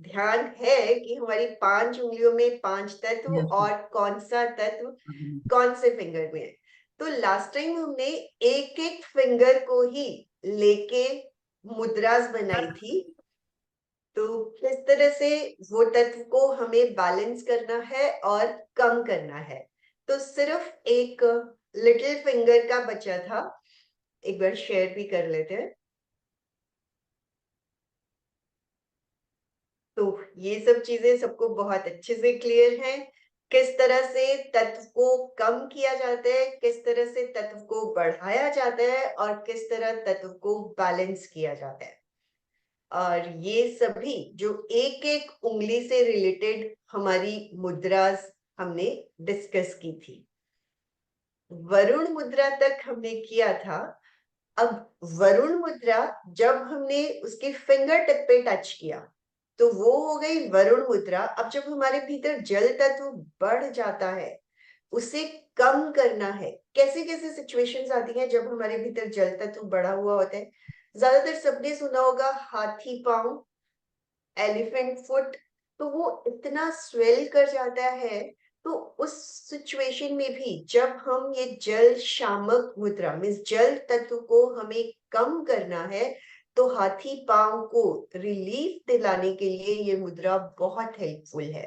ध्यान है कि हमारी 5 उंगलियों में 5 तत्व और कौन सा तत्व कौन से फिंगर में है। तो लास्ट टाइम हमने एक एक फिंगर को ही लेके मुद्रास बनाई थी। तो किस तरह से वो तत्व को हमें बैलेंस करना है और कम करना है। तो सिर्फ एक लिटिल फिंगर का बचा था, एक बार शेयर भी कर लेते हैं। तो ये सब चीजें सबको बहुत अच्छे से क्लियर हैं, किस तरह से तत्व को कम किया जाता है, किस तरह से तत्व को बढ़ाया जाता है और किस तरह तत्व को बैलेंस किया जाता है। और ये सभी जो एक एक उंगली से रिलेटेड हमारी मुद्रास हमने डिस्कस की थी। वरुण मुद्रा तक हमने किया था। अब वरुण मुद्रा जब हमने उसके फिंगर टिप पे टच किया तो वो हो गई वरुण मुद्रा। अब जब हमारे भीतर जल तत्व बढ़ जाता है, उसे कम करना है। कैसे कैसे सिचुएशंस आती हैं जब हमारे भीतर जल तत्व बढ़ा हुआ होता है। ज्यादातर सबने सुना होगा हाथी पांव, एलिफेंट फुट। तो वो इतना स्वेल कर जाता है। तो उस सिचुएशन में भी जब हम ये जल शामक मुद्रा मीन्स जल तत्व को हमें कम करना है, तो हाथी पांव को रिलीफ दिलाने के लिए ये मुद्रा बहुत हेल्पफुल है।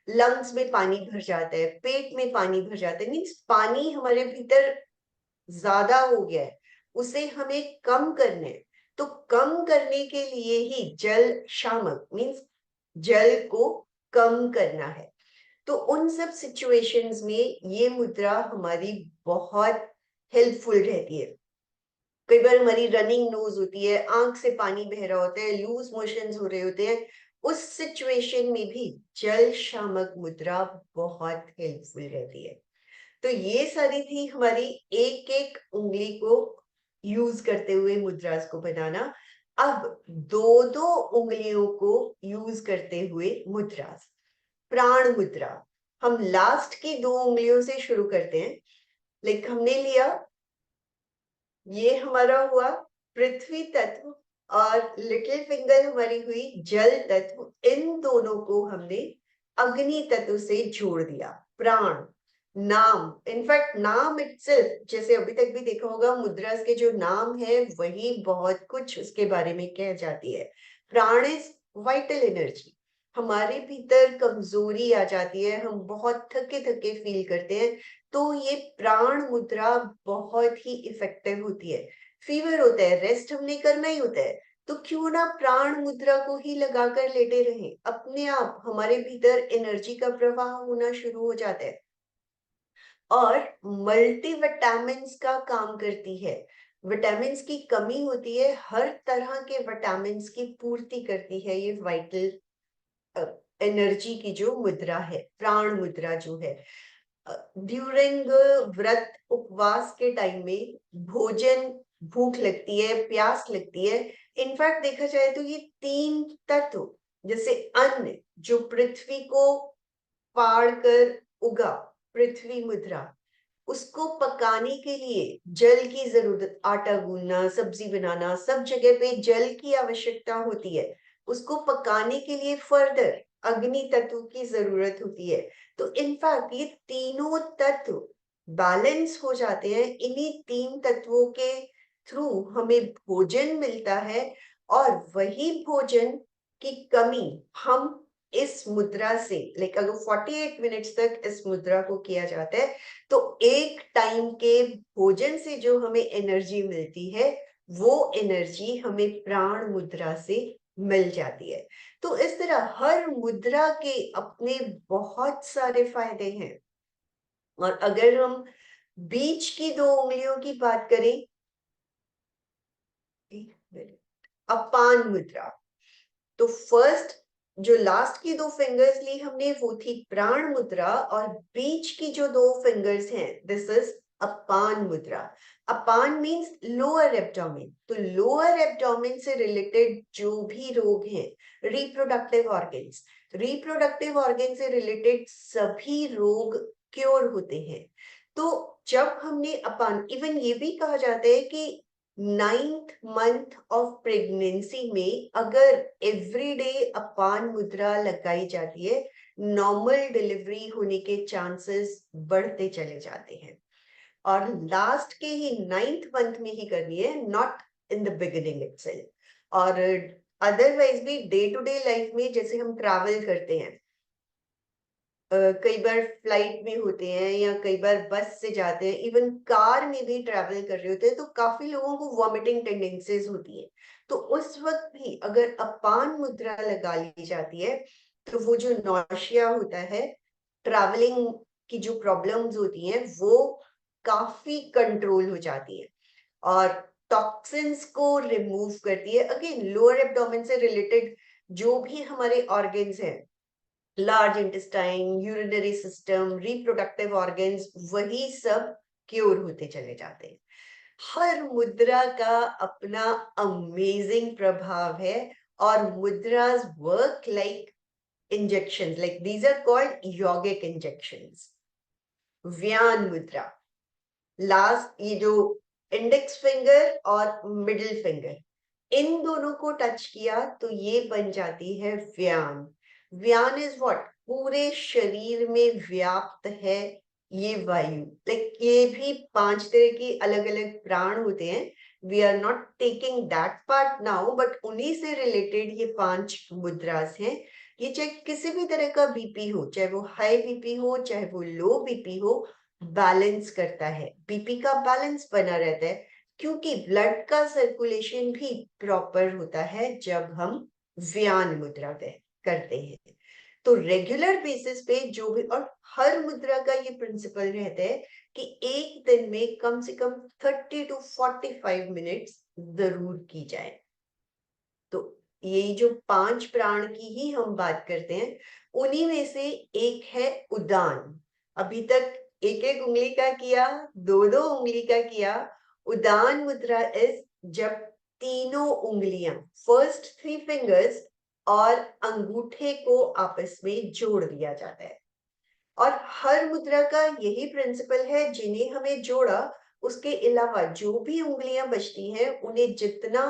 लंग्स में पानी भर जाता है, पेट में पानी भर जाता है, मीन्स पानी हमारे भीतर ज्यादा हो गया है, उसे हमें कम करना है। तो कम करने के लिए ही जल शामक मीन्स जल को कम करना है। तो उन सब सिचुएशंस में ये मुद्रा हमारी बहुत हेल्पफुल रहती है। कई बार हमारी रनिंग नोज होती है, आंख से पानी बह रहा होता है, लूज मोशंस हो रहे होते हैं, उस सिचुएशन में भी जल शामक मुद्रा बहुत हेल्पफुल रहती है। तो ये सारी थी हमारी एक एक उंगली को यूज करते हुए मुद्रास को बनाना। अब दो दो उंगलियों को यूज करते हुए मुद्रास। प्राण मुद्रा, हम लास्ट की 2 उंगलियों से शुरू करते हैं। लाइक हमने लिया, ये हमारा हुआ पृथ्वी तत्व और लिटिल फिंगर हमारी हुई जल तत्व। इन दोनों को हमने अग्नि तत्व से जोड़ दिया। प्राण, नाम, इनफैक्ट नाम इटसेल्फ, जैसे अभी तक भी देखा होगा मुद्रास के जो नाम है वही बहुत कुछ उसके बारे में कह जाती है। प्राण इज वाइटल एनर्जी। हमारे भीतर कमजोरी आ जाती है, हम बहुत थके थके फील करते हैं, तो ये प्राण मुद्रा बहुत ही इफेक्टिव होती है। फीवर होता है, रेस्ट हमने करना ही होता है, तो क्यों ना प्राण मुद्रा को ही लगाकर लेटे रहें। अपने आप हमारे भीतर एनर्जी का प्रवाह होना शुरू हो जाता है और मल्टीविटामिन्स का काम करती है। विटामिन्स की कमी होती है, हर तरह के विटामिन्स की पूर्ति करती है ये वाइटल एनर्जी की जो मुद्रा है, प्राण मुद्रा जो है। ड्यूरिंग व्रत उपवास के टाइम में भोजन, भूख लगती है, प्यास लगती है, इनफैक्ट देखा जाए तो ये 3 तत्व, जैसे अन्न जो पृथ्वी को फाड़ कर उगा, पृथ्वी मुद्रा, उसको पकाने के लिए जल की जरूरत, आटा गूंदना, सब्जी बनाना, सब जगह पे जल की आवश्यकता होती है। उसको पकाने के लिए फर्दर अग्नि तत्व की जरूरत होती है। तो इनफैक्ट ये तीनों तत्व बैलेंस हो जाते हैं। इन्हीं 3 तत्वों के थ्रू हमें भोजन मिलता है और वही भोजन की कमी हम इस मुद्रा से, लाइक अगर 48 मिनट्स तक इस मुद्रा को किया जाता है, तो एक टाइम के भोजन से जो हमें एनर्जी मिलती है, वो एनर्जी हमें प्राण मुद्रा से मिल जाती है। तो इस तरह हर मुद्रा के अपने बहुत सारे फायदे हैं। और अगर हम बीच की 2 उंगलियों की बात करें, एक मिनट, अपान मुद्रा, तो फर्स्ट जो लास्ट की 2 फिंगर्स ली हमने वो थी प्राण मुद्रा, और बीच की जो 2 फिंगर्स हैं दिस इज अपान मुद्रा। अपान मींस लोअर एब्डोमेन। तो लोअर एब्डोमेन से रिलेटेड जो भी रोग हैं, रिप्रोडक्टिव ऑर्गन से रिलेटेड सभी रोग क्योर होते हैं। तो जब हमने अपान, इवन ये भी कहा जाता है कि 9th मंथ ऑफ प्रेगनेंसी में अगर एवरीडे अपान मुद्रा लगाई जाती है, नॉर्मल डिलीवरी होने के चांसेस बढ़ते चले जाते हैं। और लास्ट के ही 9th मंथ में ही करनी है, not in the beginning itself. और अदरवाइज भी डे टू डे लाइफ में जैसे हम ट्रैवल करते हैं, कई बार फ्लाइट में होते हैं या कई बार बस से जाते हैं, इवन कार में भी ट्रैवल कर रहे होते हैं, तो काफी लोगों को वॉमिटिंग टेंडेंसीज होती है। तो उस वक्त भी अगर अपान मुद्रा लगा ली जाती है तो वो जो नौशिया होता है, ट्रैवलिंग की जो प्रॉब्लम्स होती हैं, वो काफी कंट्रोल हो जाती है और टॉक्सिन्स को रिमूव करती है। अगेन लोअर एब्डोमेन से रिलेटेड जो भी हमारे ऑर्गन्स हैं, large intestine, urinary system, reproductive organs, वही सब क्योर होते चले जाते हैं। हर मुद्रा का अपना अमेजिंग प्रभाव है और mudras work like injections, like these are called yogic injections. Vyan mudra, last ये जो इंडेक्स फिंगर और मिडिल फिंगर, इन दोनों को टच किया तो ये बन जाती है व्यान। व्यान इज व्हाट, पूरे शरीर में व्याप्त है ये वायु। लाइक ये भी 5 तरह की अलग अलग प्राण होते हैं, we are not taking that part now, but उन्हीं से रिलेटेड ये 5 मुद्रास हैं। ये चाहे किसी भी तरह का बीपी हो, चाहे वो हाई बीपी हो चाहे वो लो बीपी हो, बैलेंस करता है, बीपी का बैलेंस बना रहता है, क्योंकि ब्लड का सर्कुलेशन भी प्रॉपर होता है जब हम व्यान मुद्रा करते हैं। तो रेगुलर बेसिस पे जो भी, और हर मुद्रा का ये प्रिंसिपल रहता है कि एक दिन में कम से कम 30 to 45 मिनट्स जरूर की जाए। तो यही जो 5 प्राण की ही हम बात करते हैं, उन्हीं में से एक है उदान। अभी तक एक एक उंगली का किया, दो दो उंगली का किया। उदान मुद्रा इज जब तीनों उंगलियां, फर्स्ट 3 फिंगर्स और अंगूठे को आपस में जोड़ दिया जाता है। और हर मुद्रा का यही प्रिंसिपल है, जिन्हें हमें जोड़ा उसके अलावा जो भी उंगलियां बचती हैं उन्हें जितना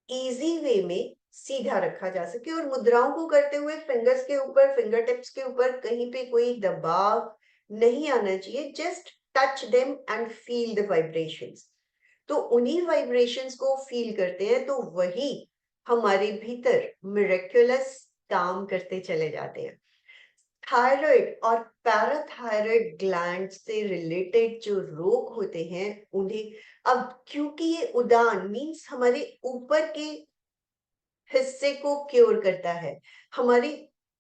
इजी वे में सीधा रखा जा सके। और मुद्राओं को करते हुए फिंगर्स के ऊपर, फिंगर टिप्स के ऊपर कहीं पे कोई दबाव नहीं आना चाहिए, just touch them and feel the vibrations. तो उन्हीं वाइब्रेशंस को फील करते हैं तो वही हमारे भीतर मिरेक्युलस काम करते चले जाते हैं। थायराइड और पैराथायराइड ग्लैंड से रिलेटेड जो रोग होते हैं उन्हें, अब क्योंकि ये उदान मीन्स हमारे ऊपर के हिस्से को क्योर करता है, हमारी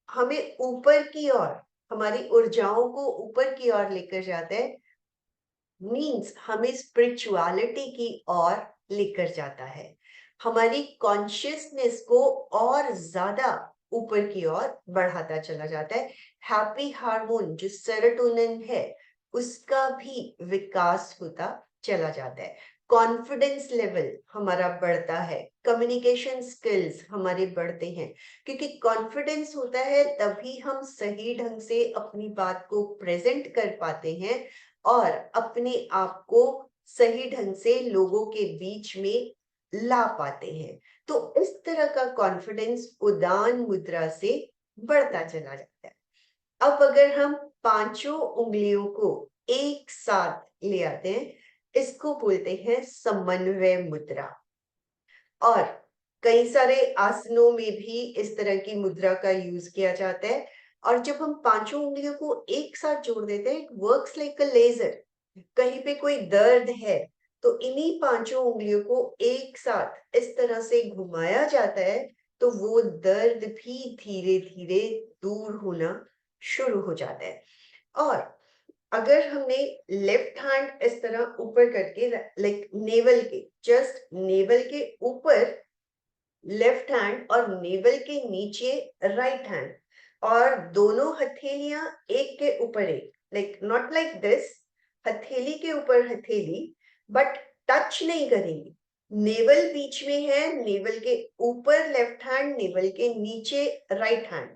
हमें ऊपर की ओर, हमारी ऊर्जाओं को ऊपर की ओर लेकर जाता है, मीन्स हमें स्पिरिचुअलिटी की ओर लेकर जाता है, हमारी कॉन्शियसनेस को और ज्यादा ऊपर की ओर बढ़ाता चला जाता है। हैप्पी हार्मोन जो सेरोटोनिन है उसका भी विकास होता चला जाता है, कॉन्फिडेंस लेवल हमारा बढ़ता है, कम्युनिकेशन स्किल्स हमारे बढ़ते हैं, क्योंकि कॉन्फिडेंस होता है तभी हम सही ढंग से अपनी बात को प्रेजेंट कर पाते हैं और अपने आप को सही ढंग से लोगों के बीच में ला पाते हैं। तो इस तरह का कॉन्फिडेंस उदान मुद्रा से बढ़ता चला जाता है। अब अगर हम पांचों उंगलियों को एक साथ ले आते हैं, इसको बोलते हैं समन्वय मुद्रा। और कई सारे आसनों में भी इस तरह की मुद्रा का यूज किया जाता है। और जब हम पांचों उंगलियों को एक साथ जोड़ देते हैं, it works like a laser. कहीं पे कोई दर्द है तो इन्हीं पांचों उंगलियों को एक साथ इस तरह से घुमाया जाता है तो वो दर्द भी धीरे धीरे दूर होना शुरू हो जाता है। और अगर हमने लेफ्ट हैंड इस तरह ऊपर करके, लाइक नेवल के, जस्ट नेवल के ऊपर लेफ्ट हैंड और नेवल के नीचे राइट हैंड, और दोनों हथेलियां एक के ऊपर एक, लाइक नॉट लाइक दिस, हथेली के ऊपर हथेली, बट टच नहीं करेंगी। नेवल बीच में है, नेवल के ऊपर लेफ्ट हैंड, नेवल के नीचे राइट हैंड।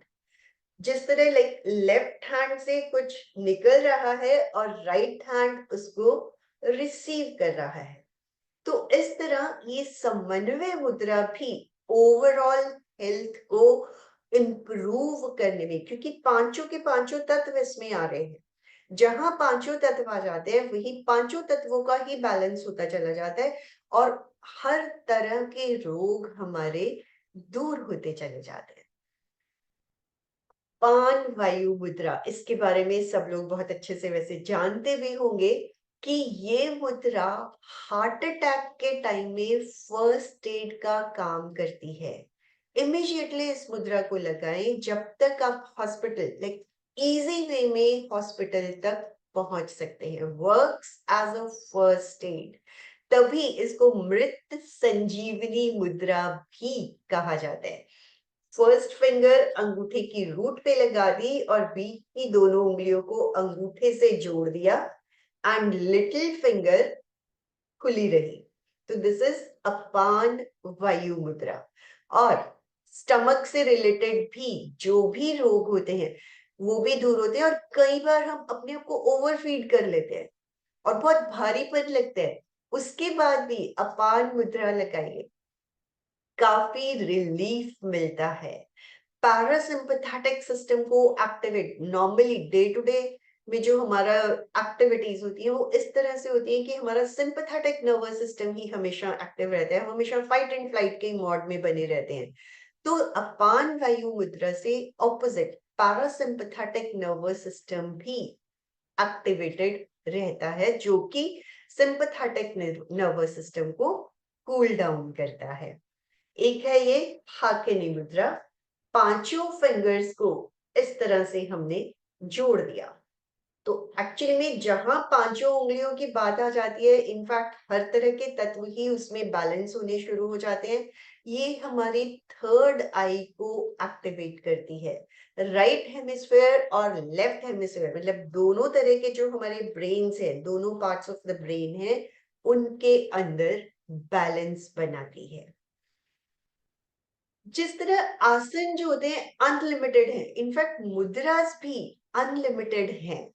जिस तरह लाइक लेफ्ट हैंड से कुछ निकल रहा है और राइट हैंड उसको रिसीव कर रहा है। तो इस तरह ये समन्वय मुद्रा भी ओवरऑल हेल्थ को इम्प्रूव करने में, क्योंकि पांचों के पांचों तत्व इसमें आ रहे हैं, जहां पांचों तत्व आ जाते हैं वही पांचों तत्वों का ही बैलेंस होता चला जाता है और हर तरह के रोग हमारे दूर होते चले जाते हैं। पान वायु मुद्रा, इसके बारे में सब लोग बहुत अच्छे से वैसे जानते भी होंगे कि ये मुद्रा हार्ट अटैक के टाइम में फर्स्ट एड का काम करती है। इमीडिएटली इस मुद्रा को लगाएं जब तक आप हॉस्पिटल लाइक इजी वे में हॉस्पिटल तक पहुंच सकते हैं। Works as a first aid, तभी इसको मृत संजीवनी मुद्रा भी कहा जाता है। फर्स्ट फिंगर अंगूठे की रूट पे लगा दी और बीच की दोनों उंगलियों को अंगूठे से जोड़ दिया एंड लिटिल फिंगर खुली रही। तो दिस इज अपान वायु मुद्रा। और स्टमक से रिलेटेड भी जो भी रोग होते हैं वो भी दूर होते हैं। और कई बार हम अपने आप को ओवरफीड कर लेते हैं और बहुत भारीपन लगता है, उसके बाद भी अपान मुद्रा लगाइए, काफी रिलीफ मिलता है। पैरासिम्पैथेटिक सिस्टम को activate, normally day to day में जो हमारा एक्टिविटीज होती है वो इस तरह से होती है कि हमारा सिंपैथेटिक नर्वस सिस्टम ही हमेशा एक्टिव रहता है, हम हमेशा फाइट एंड फ्लाइट के मोड में बने रहते हैं। तो अपान वायु मुद्रा से ऑपोजिट पैरासिम्पैथेटिक नर्वस सिस्टम भी एक्टिवेटेड रहता है, जो कि सिंपैथेटिक नर्वस सिस्टम को कूल डाउन करता है। एक है ये हाकिनी मुद्रा, पांचों फिंगर्स को इस तरह से हमने जोड़ दिया। तो एक्चुअली में जहां पांचों उंगलियों की बात आ जाती है, इनफैक्ट हर तरह के तत्व ही उसमें बैलेंस होने शुरू हो जाते हैं। ये हमारी थर्ड आई को एक्टिवेट करती है। राइट हेमिस्फेयर और लेफ्ट हेमिस्फेयर, मतलब दोनों तरह के जो हमारे ब्रेन्स हैं, दोनों पार्ट्स ऑफ द ब्रेन है, उनके अंदर बैलेंस बनाती है। जिस तरह आसन जो होते हैं अनलिमिटेड है, इनफैक्ट मुद्रास भी अनलिमिटेड हैं,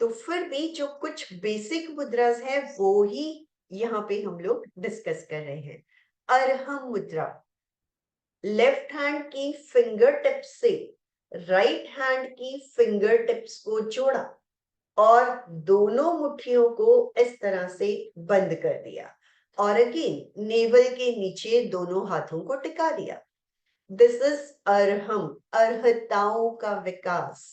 तो फिर भी जो कुछ बेसिक मुद्रास है वो ही यहाँ पे हम लोग डिस्कस कर रहे हैं। अरहम मुद्रा, लेफ्ट हैंड की फिंगर टिप्स से राइट हैंड की फिंगर टिप्स को जोड़ा और दोनों मुट्ठियों को इस तरह से बंद कर दिया और अगेन नेवल के नीचे दोनों हाथों को टिका दिया। दिस इज अरहम, अर्हताओं का विकास।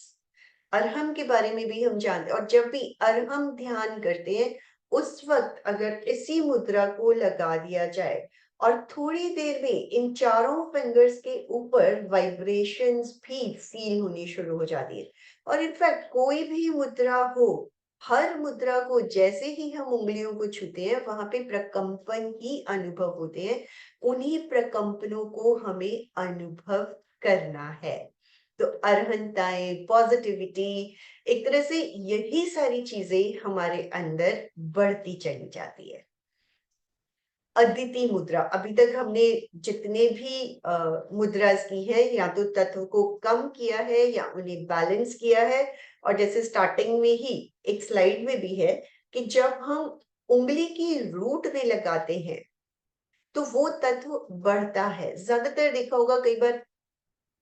अरहम के बारे में भी हम जानते हैं और जब भी अरहम ध्यान करते हैं उस वक्त अगर इसी मुद्रा को लगा दिया जाए और थोड़ी देर में इन चारों फिंगर्स के ऊपर वाइब्रेशंस भी फील होनी शुरू हो जाती है। और इनफैक्ट कोई भी मुद्रा हो, हर मुद्रा को जैसे ही हम उंगलियों को छूते हैं वहां पे प्रकंपन ही अनुभव होते हैं, उन्हीं प्रकंपनों को हमें अनुभव करना है। तो अरहंताएं, पॉजिटिविटी, एक तरह से यही सारी चीजें हमारे अंदर बढ़ती चली जाती है। अदिति मुद्रा, अभी तक हमने जितने भी मुद्रास की है या तो तत्व को कम किया है या उन्हें बैलेंस किया है। और जैसे स्टार्टिंग में ही एक स्लाइड में भी है कि जब हम उंगली की रूट में लगाते हैं तो वो तत्व बढ़ता है। ज्यादातर देखा होगा कई बार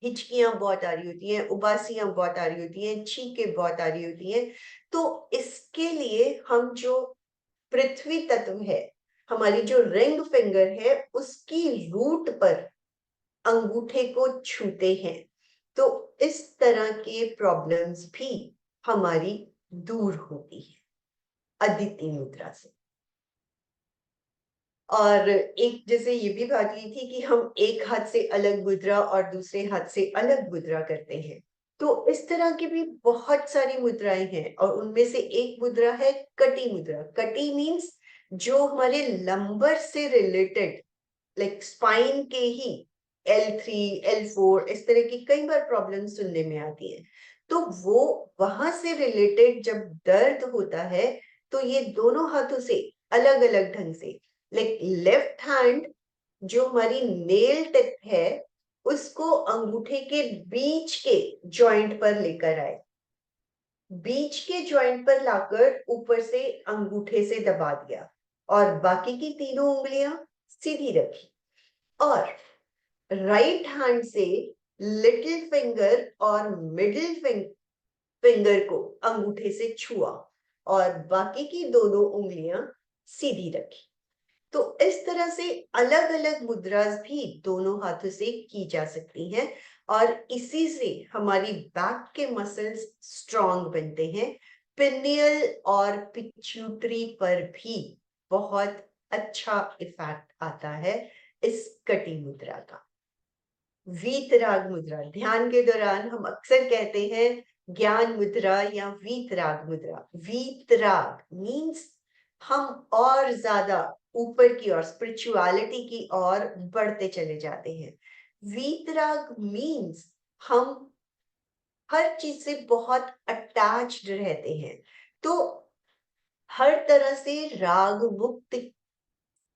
हिचकियां बहुत आ रही होती हैं, उबासियां बहुत आ रही होती हैं, छींकें बहुत आ रही होती हैं। तो इसके लिए हम जो पृथ्वी तत्व है, हमारी जो रिंग फिंगर है, उसकी रूट पर अंगूठे को छूते हैं तो इस तरह के प्रॉब्लम्स भी हमारी दूर होती है अदिति मुद्रा से। और एक जैसे ये भी बात की थी कि हम एक हाथ से अलग मुद्रा और दूसरे हाथ से अलग मुद्रा करते हैं, तो इस तरह की भी बहुत सारी मुद्राएं हैं और उनमें से एक मुद्रा है कटी मुद्रा। कटी मीन्स जो हमारे लंबर से रिलेटेड, लाइक स्पाइन के ही L3, L4 इस तरह की कई बार प्रॉब्लम सुनने में आती है। तो वो वहां से रिलेटेड जब दर्द होता है तो ये दोनों हाथों से अलग अलग ढंग से, लाइक लेफ्ट हैंड जो हमारी नेल टिप है उसको अंगूठे के बीच के जॉइंट पर लेकर आए, बीच के जॉइंट पर लाकर ऊपर से अंगूठे से दबा दिया। और बाकी की तीनों उंगलियां सीधी रखी और राइट हैंड से लिटिल फिंगर और मिडिल फिंगर को अंगूठे से छुआ और बाकी की दोनों उंगलियां सीधी रखी। तो इस तरह से अलग अलग मुद्रास भी दोनों हाथों से की जा सकती हैं और इसी से हमारी बैक के मसल्स स्ट्रॉन्ग बनते हैं। पिनियल और पिट्यूटरी पर भी बहुत अच्छा इफेक्ट आता है इस कटी मुद्रा का। वीतराग मुद्रा, ध्यान के दौरान हम अक्सर कहते हैं ज्ञान मुद्रा या वीतराग मुद्रा। वीतराग मीन्स हम और ज्यादा ऊपर की ओर, स्पिरिचुअलिटी की ओर बढ़ते चले जाते हैं। वीतराग मीन्स हम हर चीज से बहुत अटैच्ड रहते हैं, तो हर तरह से राग मुक्त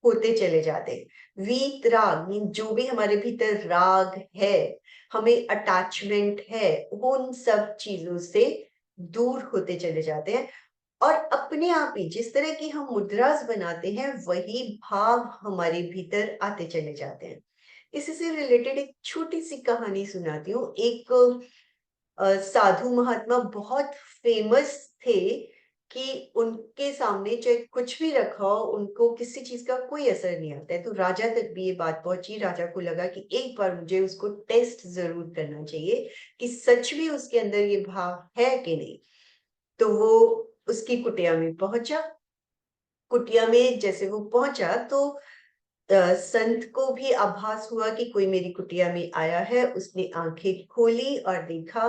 होते चले जाते हैं। वीतराग मीन जो भी हमारे भीतर राग है, हमें अटैचमेंट है, उन सब चीजों से दूर होते चले जाते हैं और अपने आप ही जिस तरह की हम मुद्रास बनाते हैं वही भाव हमारे भीतर आते चले जाते हैं। इसी से रिलेटेड एक छोटी सी कहानी सुनाती हूँ। एक साधु महात्मा बहुत फेमस थे कि उनके सामने चाहे कुछ भी रखा हो उनको किसी चीज का कोई असर नहीं आता है। तो राजा तक भी ये बात पहुंची। राजा को लगा कि एक बार मुझे उसको टेस्ट जरूर करना चाहिए कि सच में उसके अंदर ये भाव है कि नहीं। तो वो उसकी कुटिया में पहुंचा। कुटिया में जैसे वो पहुंचा तो संत को भी आभास हुआ कि कोई मेरी कुटिया में आया है। उसने आंखें खोली और देखा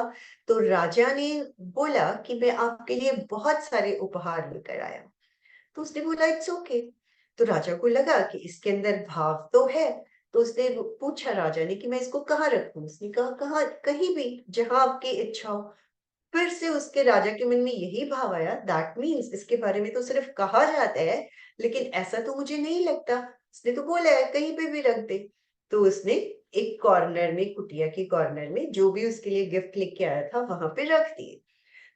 तो राजा ने बोला कि मैं आपके लिए बहुत सारे उपहार लेकर आया हूं। तो उसने बोला इट्स ओके। तो राजा को लगा कि इसके अंदर भाव तो है। तो उसने पूछा राजा ने कि मैं इसको कहाँ रखूं। उसने कहा कहाँ, कहीं भी जहां आपकी इच्छा हो। फिर से उसके राजा के मन में यही भाव आया, दैट मीन्स इसके बारे में तो सिर्फ कहा जाता है लेकिन ऐसा तो मुझे नहीं लगता। उसने तो बोला है कहीं पे भी रख दे। तो उसने एक कॉर्नर में, कुटिया के कॉर्नर में जो भी उसके लिए गिफ्ट लेके आया था वहां पे रख दिए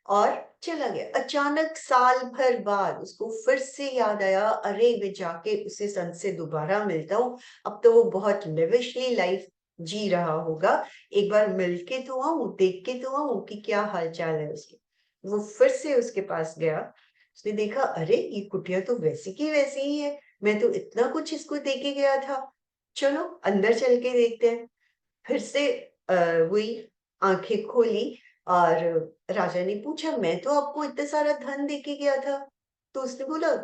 और चला गया। अचानक साल भर बाद उसको फिर से याद आया, अरे मैं जाके उसे संत से दोबारा मिलता हूँ। अब तो वो बहुत लेविशली लाइफ जी रहा होगा, एक बार मिल के तो आऊं, देख के तो आऊं कि क्या हाल चाल है उसके। वो फिर से उसके पास गया। उसने देखा अरे ये कुटिया तो वैसी की वैसी ही है, मैं तो इतना कुछ इसको दे के गया था। चलो अंदर चल के देखते हैं। फिर से वही आंखें खोली और राजा ने पूछा मैं तो आपको इतना सारा धन दे के गया था। तो उसने बोला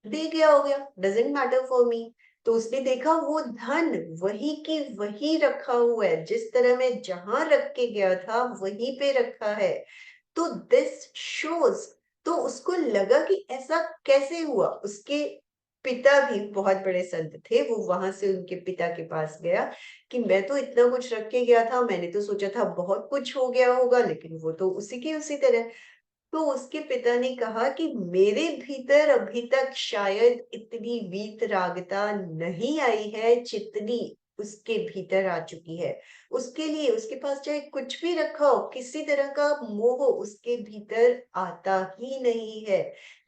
दे गया हो गया, डजेंट मैटर फॉर मी। तो उसने देखा वो धन वही की वही रखा हुआ है, जिस तरह मैं जहां रख के गया था वहीं पे रखा है। तो दिस शोज। तो उसको लगा कि ऐसा कैसे हुआ। उसके पिता भी बहुत बड़े संत थे। वो वहां से उनके पिता के पास गया कि मैं तो इतना कुछ रख के गया था, मैंने तो सोचा था बहुत कुछ हो गया होगा लेकिन वो तो उसी की उसी तरह। तो उसके पिता ने कहा कि मेरे भीतर अभी तक शायद इतनी वीतरागता नहीं आई है जितनी उसके भीतर आ चुकी है। उसके लिए उसके पास चाहे कुछ भी रखा हो, किसी तरह का मोह उसके भीतर आता ही नहीं है।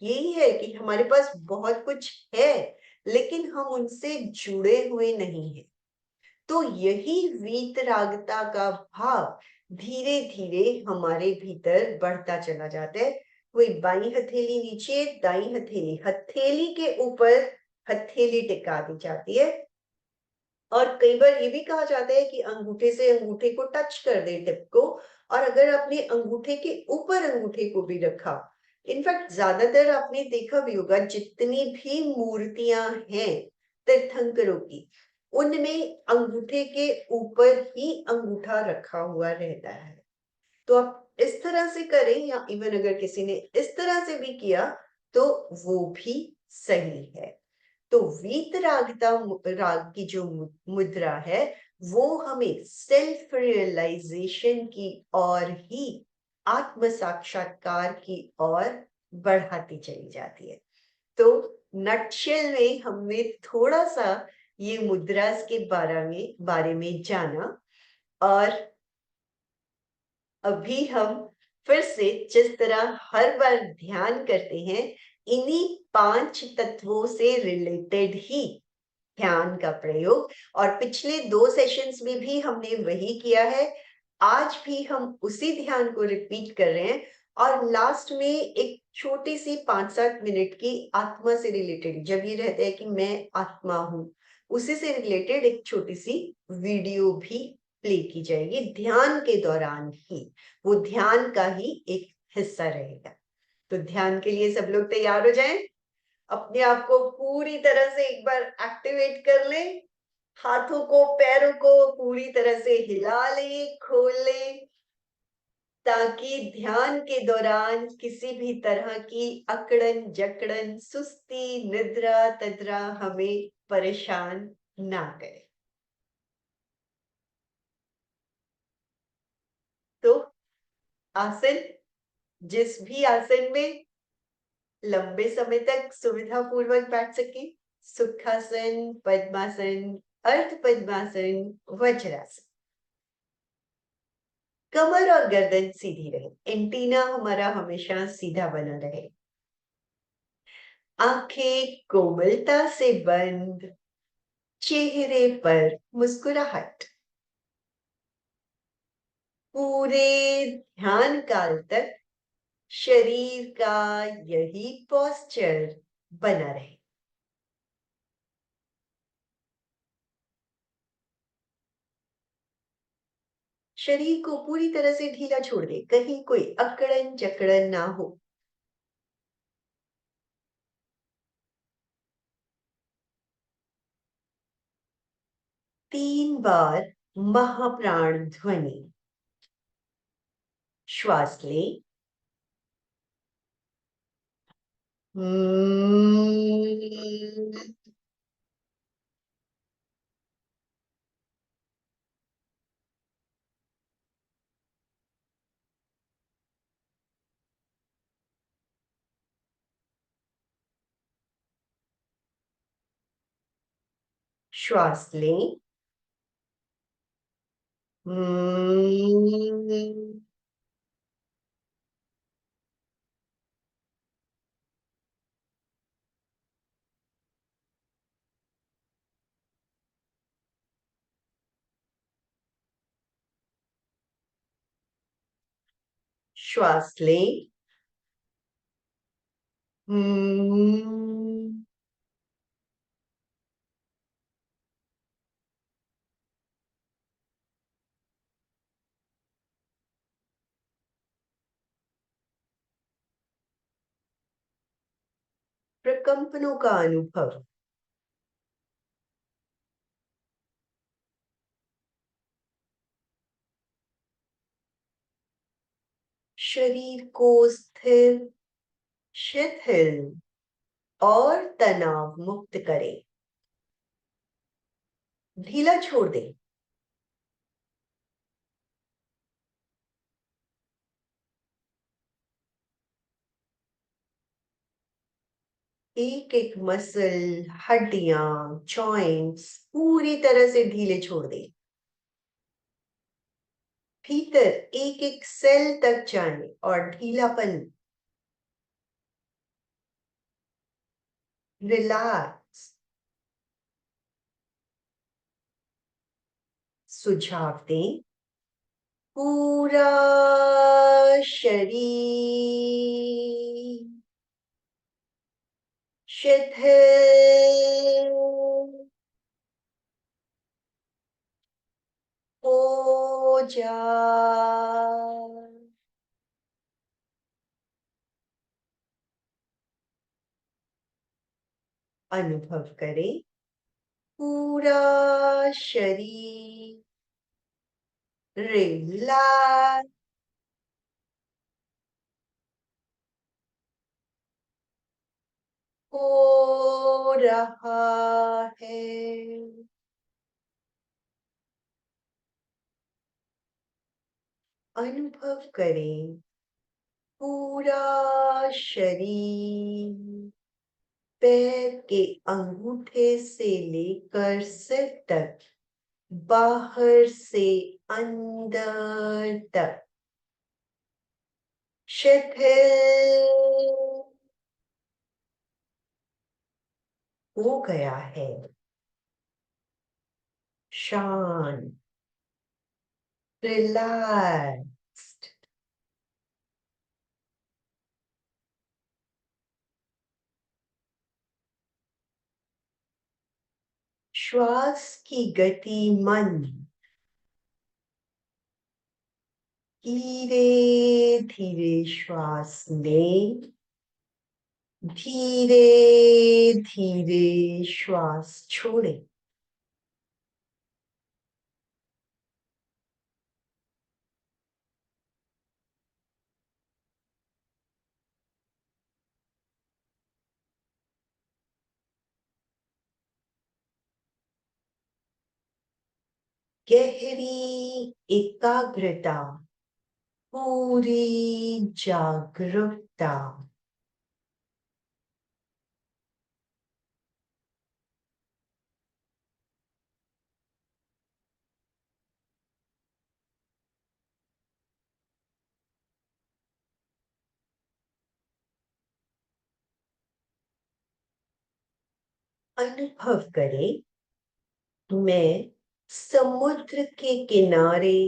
यही है कि हमारे पास बहुत कुछ है लेकिन हम उनसे जुड़े हुए नहीं हैं। तो यही वीतरागता का भाव धीरे धीरे हमारे भीतर बढ़ता चला जाता है। वही बाई हथेली नीचे, दाई हथेली, हथेली के ऊपर हथेली टिका दी जाती है। और कई बार ये भी कहा जाता है कि अंगूठे से अंगूठे को टच कर दे, टिप को। और अगर आपने अंगूठे के ऊपर अंगूठे को भी रखा, इनफैक्ट ज्यादातर आपने देखा भी होगा जितनी भी मूर्तियां हैं तीर्थंकरों की, उनमें अंगूठे के ऊपर ही अंगूठा रखा हुआ रहता है। तो आप इस तरह से करें या इवन अगर किसी ने इस तरह से भी किया तो वो भी सही है। तो वीतरागता राग की जो मुद्रा है वो हमें सेल्फ रियलाइजेशन की और ही आत्म साक्षात्कार की ओर बढ़ाती चली जाती है। तो नटशेल में हमने थोड़ा सा ये मुद्रास के बारे में जाना। और अभी हम फिर से जिस तरह हर बार ध्यान करते हैं इन्हीं 5 तत्वों से रिलेटेड ही ध्यान का प्रयोग, और पिछले 2 सेशंस में भी हमने वही किया है। आज भी हम उसी ध्यान को रिपीट कर रहे हैं, और लास्ट में एक छोटी सी 5-7 मिनट की आत्मा से रिलेटेड, जब ये रहता है कि मैं आत्मा हूं, उसी से रिलेटेड एक छोटी सी वीडियो भी प्ले की जाएगी ध्यान के दौरान ही। वो ध्यान का ही एक हिस्सा रहेगा। तो ध्यान के लिए सब लोग तैयार हो जाएं, अपने आप को पूरी तरह से एक बार एक्टिवेट कर लें, हाथों को पैरों को पूरी तरह से हिला लें, खोल लें, ताकि ध्यान के दौरान किसी भी तरह की अकड़न जकड़न, सुस्ती, निद्रा तद्रा हमें परेशान ना करे। तो आसन, जिस भी आसन में लंबे समय तक सुविधा पूर्वक बैठ सके, सुखासन, पद्मासन, अर्ध पद्मासन, वज्रासन। कमर और गर्दन सीधी रहे, एंटीना हमारा हमेशा सीधा बना रहे, आंखें कोमलता से बंद, चेहरे पर मुस्कुराहट। पूरे ध्यान काल तक शरीर का यही पोस्चर बना रहे। शरीर को पूरी तरह से ढीला छोड़ दे, कहीं कोई अकड़न जकड़न ना हो। तीन बार महाप्राण ध्वनि, श्वास लें, श्वास लें, श्वास लें, प्रकंपनों का अनुभव, शरीर को स्थिर, शिथिल और तनाव मुक्त करें, ढीला छोड़ दें। एक एक मसल, हड्डियां, जॉइंट्स पूरी तरह से ढीले छोड़ दें। भीतर एक एक सेल तक जाएं और ढीलापन, रिलैक्स। सुझाव दें, पूरा शरीर शिथिल हो जाए। अनुभव करें, पूरा शरीर रिलैक्स हो रहा है। अनुभव करें, पूरा शरीर पैर के अंगूठे से लेकर सिर तक, बाहर से अंदर तक शिथिल हो गया है, शांत, रिलैक्स्ड। श्वास की गति मंद, धीरे धीरे श्वास लें, धीरे धीरे श्वास छोड़ें। गहरी एकाग्रता, पूरी जागरूकता। अनुभव करें, मैं समुद्र के किनारे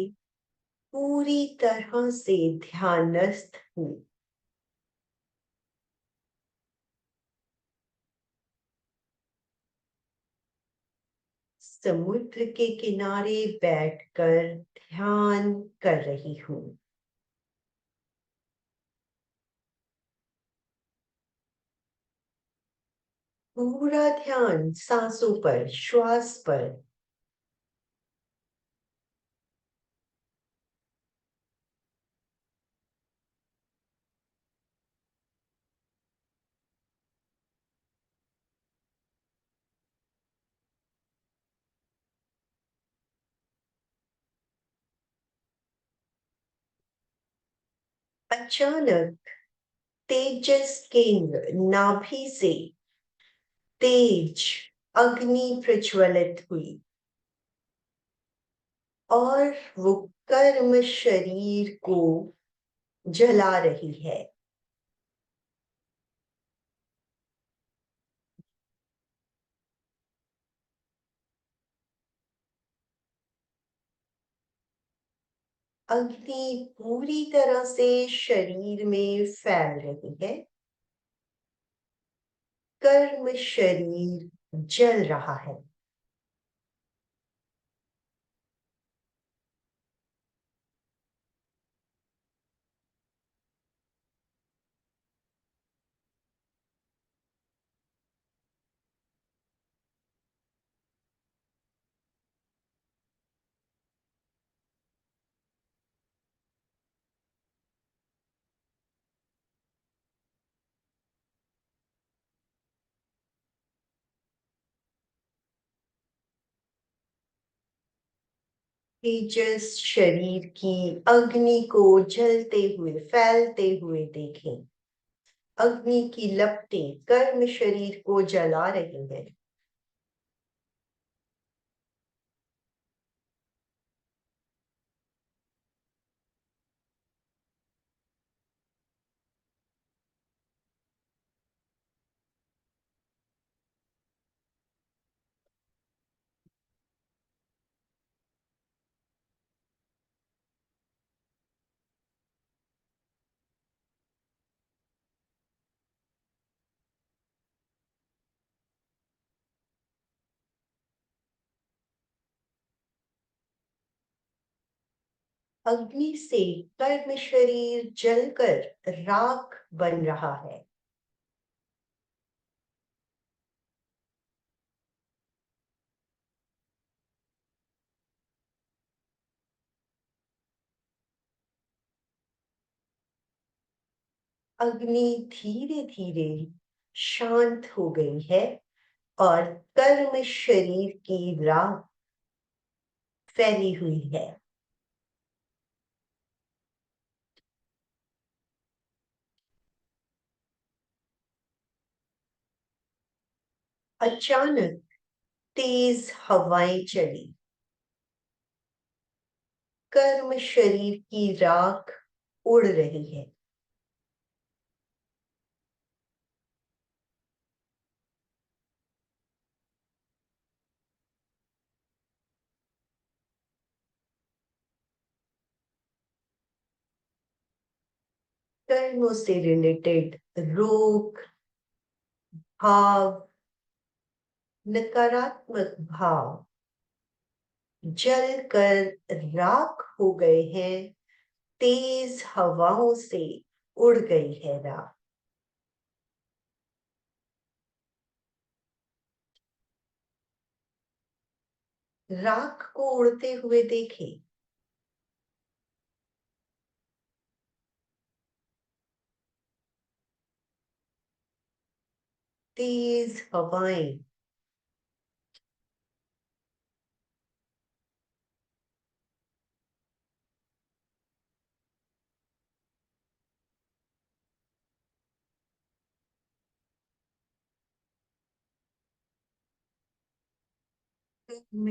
पूरी तरह से ध्यानस्थ हूँ। समुद्र के किनारे बैठकर ध्यान कर रही हूँ। पूरा ध्यान सांसों पर, श्वास पर। अचानक तेजस केंद्र नाभि से तेज अग्नि प्रज्वलित हुई और वो कर्म शरीर को जला रही है। अग्नि पूरी तरह से शरीर में फैल रही है। कर्म शरीर जल रहा है। तेजस शरीर की अग्नि को जलते हुए, फैलते हुए देखें। अग्नि की लपटें कर्म शरीर को जला रही हैं। अग्नि से कर्म शरीर जलकर राख बन रहा है। अग्नि धीरे धीरे शांत हो गई है और कर्म शरीर की राख फैली हुई है। अचानक तेज हवाएं चली। कर्म शरीर की राख उड़ रही है। कर्मों से रिलेटेड रोग, भाव, नकारात्मक भाव जल कर राख हो गए हैं, तेज हवाओं से उड़ गई है राख। राख को उड़ते हुए देखें। तेज हवाएं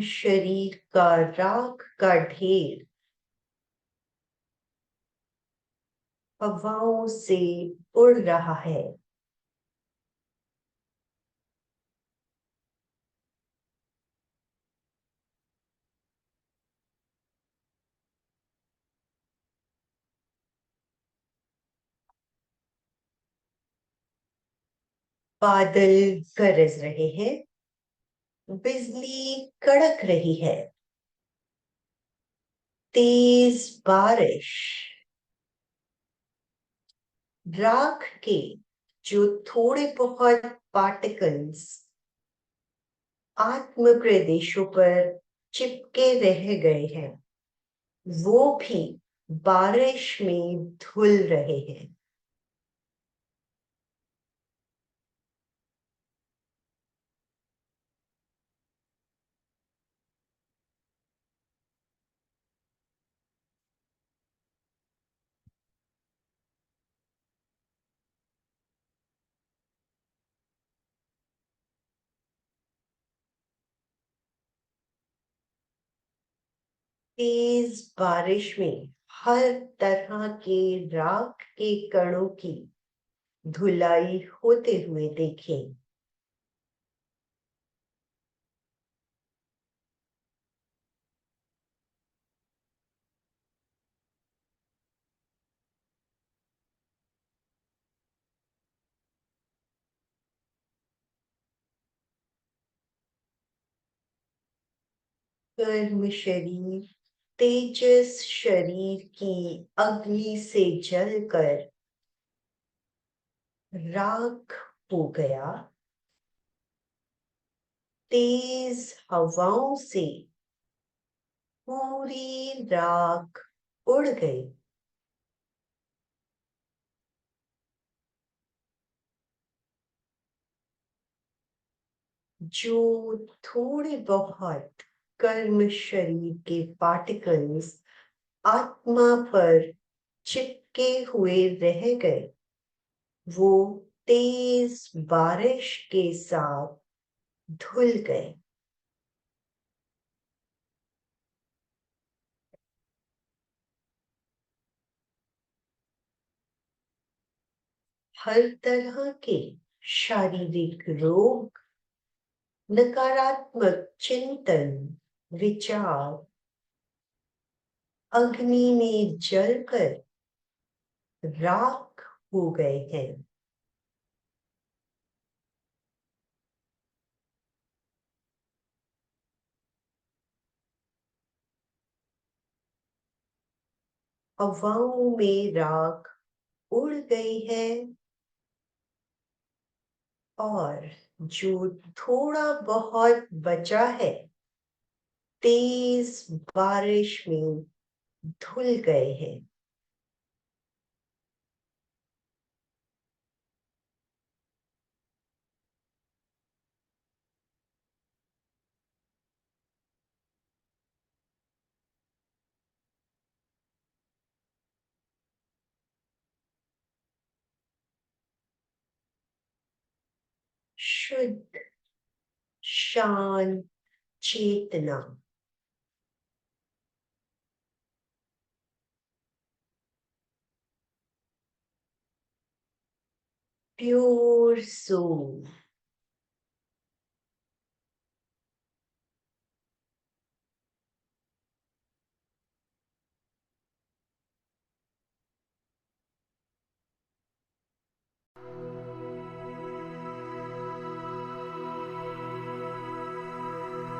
शरीर का राख का ढेर हवाओं से उड़ रहा है। बादल गरज रहे हैं, बिजली कड़क रही है, तेज बारिश राख के जो थोड़े बहुत पार्टिकल्स आत्म प्रदेशों पर चिपके रह गए हैं, वो भी बारिश में धुल रहे हैं। तेज बारिश में हर तरह के राख के कणों की धुलाई होते हुए देखें। कर्म शरीर तेजस शरीर की अग्नि से जलकर राख हो गया, तेज हवाओं से पूरी राख उड़ गई। जो थोड़े बहुत कर्म शरीर के पार्टिकल्स आत्मा पर चिपके हुए रह गए, वो तेज बारिश के साथ धुल गए। हर तरह के शारीरिक रोग, नकारात्मक चिंतन, विचार अग्नि में जलकर राख हो गए हैं। हवाओं में राख उड़ गई है और जो थोड़ा बहुत बचा है, तेज बारिश में धुल गए हैं। शुद्ध शांत चेतना, प्योर सोल,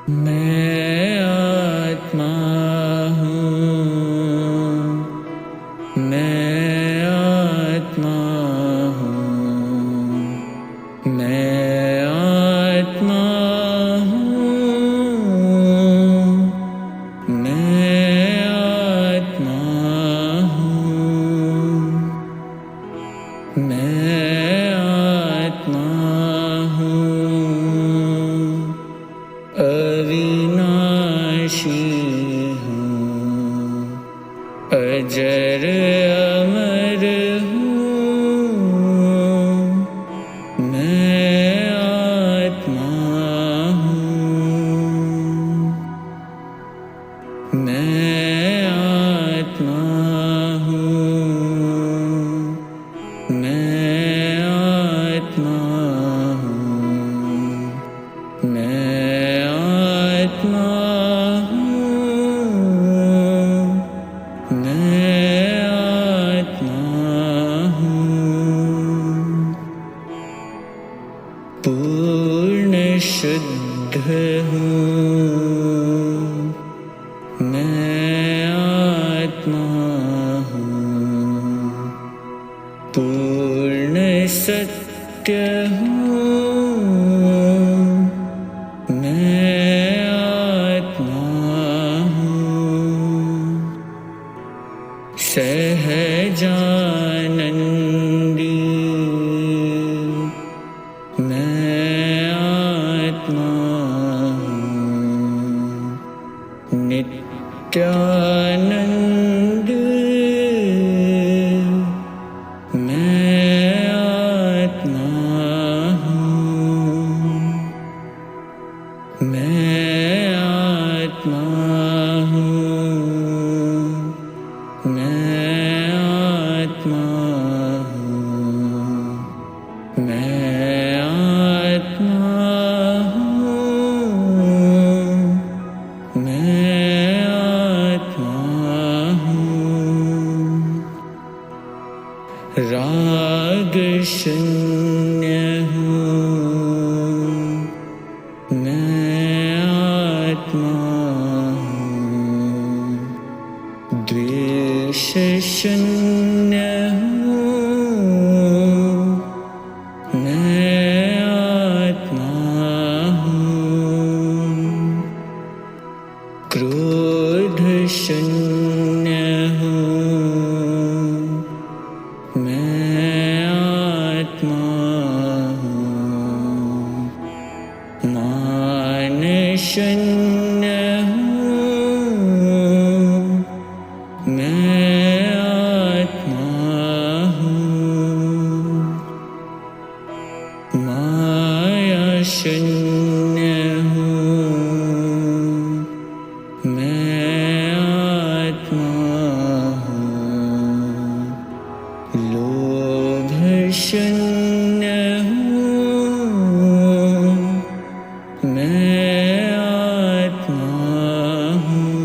मैं आत्मा हूँ, मैं आत्मा हूँ, मैं आत्मा हूँ, मैं आत्मा हूँ, मैं आत्मा हूँ, अविनाशी हूँ, अजर अमर हूँ, मैं आत्मा हूँ, मैं आत्मा हूँ, मैं आत्मा हूँ, मैं आत्मा हूँ, मैं आत्मा हूँ, पूर्ण शुद्ध हूँ, मैं आत्मा हूँ, पूर्ण सत्य हूँ, मैं आत्मा हूँ, सहजानंदी मैं आत्मा हूँ, नित्यानंद मैं आत्मा हूँ, मैं आत्मा हूँ, मैं आत्मा हूँ, मैं आत्मा हूँ, मैं आत्मा हूँ, राग शून्य हूँ, मैं आत्मा हूँ, द्वेष शून्य हूँ, मैं आत्मा हूँ, क्रोध शून्य हूँ, मैं आत्मा हूँ, मान शून्य हूँ, मैं आत्मा हूँ, माया शून्य हूँ, मैं आत्मा हूँ, लोभ शून्य हूँ, मैं आत्मा हूँ,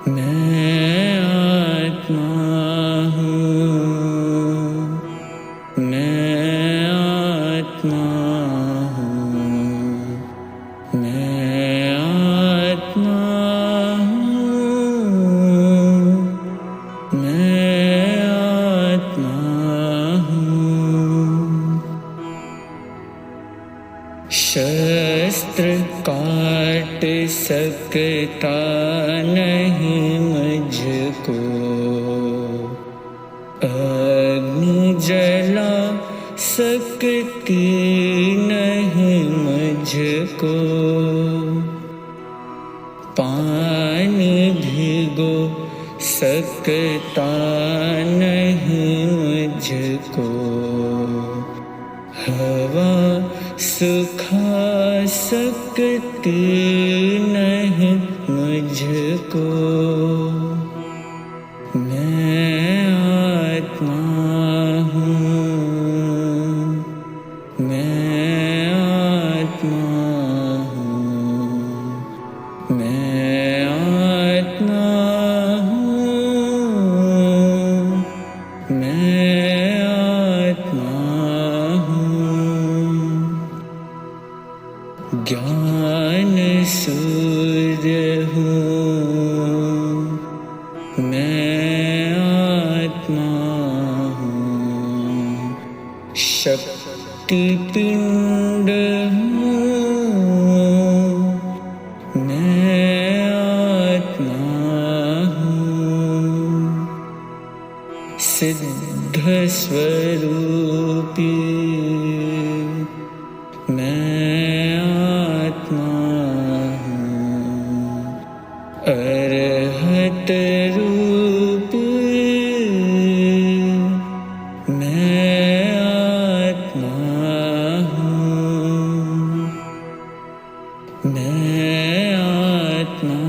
मैं आत्मा हूँ, मैं आत्मा हूँ, मैं आत्मा हूँ, मैं आत्मा हूँ, शस्त्र काट सकता नहीं मुझको, अग्नि जला सकती नहीं मुझको, पानी भिगो सकता नहीं मुझको, हवा सुखा सकती नहीं मुझको, मैं आत्मा हूँ, मैं आत्मा हूँ, मैं आत्मा हूँ, मैं आत्मा हूँ, शक्तिपिंड हूँ, मैं आत्मा हूँ। सिद्ध स्वरूपी मैं आत्मा हूँ। अरहत रूपी मैं आत्मा हूँ। मैं आत्मा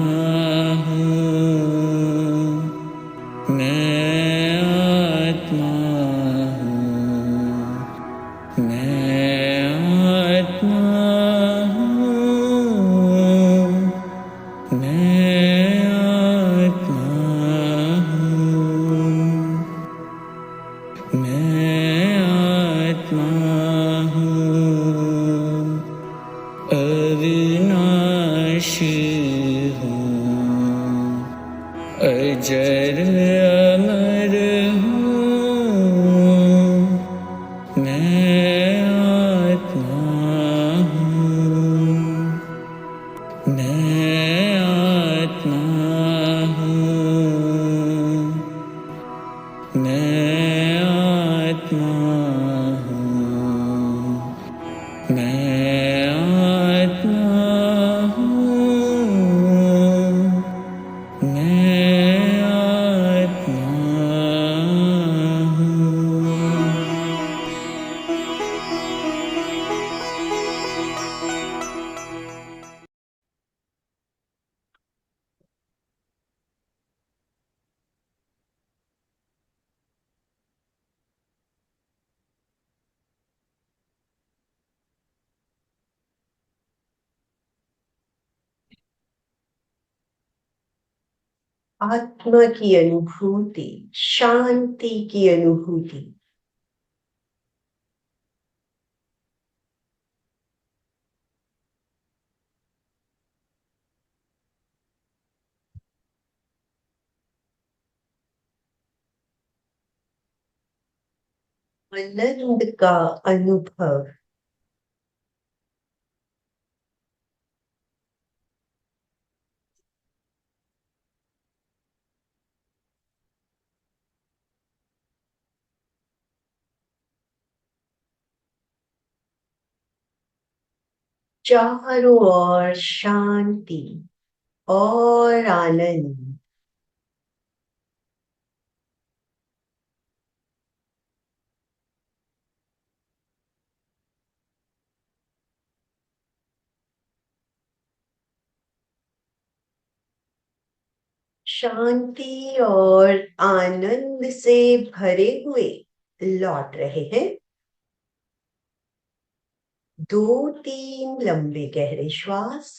हूँ। मैं आत्मा हूँ। मैं आत्मा हूँ। मैं आत्मा हूँ। मैं आत्मा हूँ। अविनाशी हूँ। अजर अमर हूँ। मैं आत्मा हूँ। मैं आत्मा हूँ। मैं आत्मा हूँ। मैं आत्मा हूँ। मैं आत्मा हूँ। आत्मा की अनुभूति, शांति की अनुभूति। आनंद का अनुभव। चारों ओर शांति और आनंद। शांति और आनंद से भरे हुए लौट रहे हैं। 2-3 लंबे गहरे श्वास।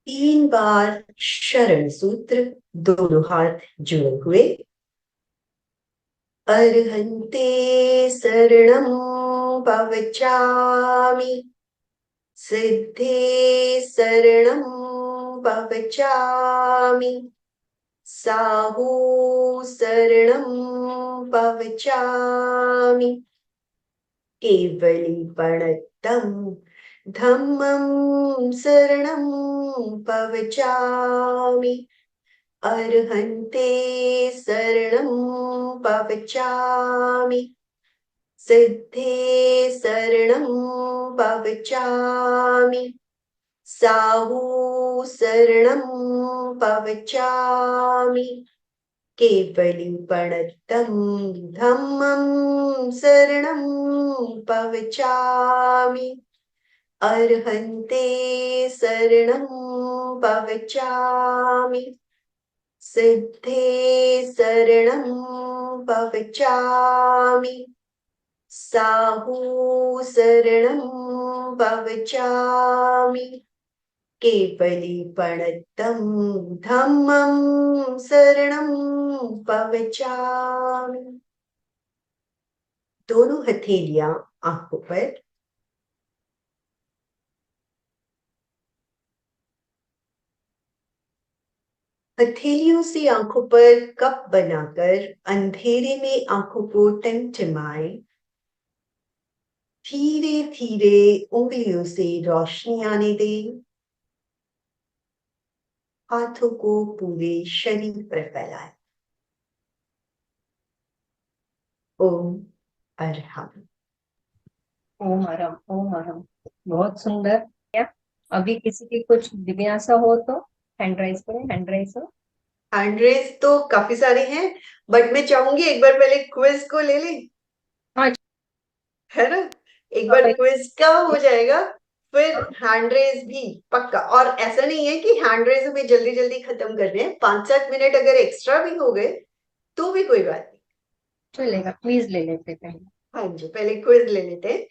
तीन बार शरण सूत्र, दोनों हाथ जुड़े हुए। अर्हन्ते शरणं पवचामि, सिद्धे शरणं पवचामि, साहू शरणं पवचामि, केवलीपणतं धम्मं शरणं पवचामि, अर्हन्ते शरणं पवचामि, सिद्धे शरणं पवचामि, साहू शरणं पवचामि, केवलीपणतं धम्मं शरणं पवचामि, अर्हन्ते शरणं पवचामि, सिद्धे शरणं पवचामि, साहू शरणं पवचामि, केवलीपणतं धम्मं शरणं पवचामि। दोनों हथेलियां आंखों पर। हथेलियों से आंखों पर कप बनाकर अंधेरे में आंखों को टिमटिमाए, धीरे धीरे उंगलियों से रोशनी आने दे, हाथों को पूरे शरीर पर फैलाए। ओम अरहम। ओम हरम, ओम हरम। बहुत सुंदर। क्या अभी किसी की कुछ जिज्ञासा हो तो हैंड राइज करें, हैंड राइज हो। हैंड रेस तो काफी सारे हैं, बट मैं चाहूंगी एक बार पहले क्विज को ले लें, हाँ, है ना? एक बार क्विज का हो जाएगा, फिर हैंड रेस भी पक्का। और ऐसा नहीं है कि हैंड रेस हमें जल्दी जल्दी खत्म करने हैं, 5-7 मिनट अगर एक्स्ट्रा भी हो गए तो भी कोई बात नहीं। चलेगा, प्लीज ले लेते पहले। हाँ जी, पहले क्विज ले लेते हैं।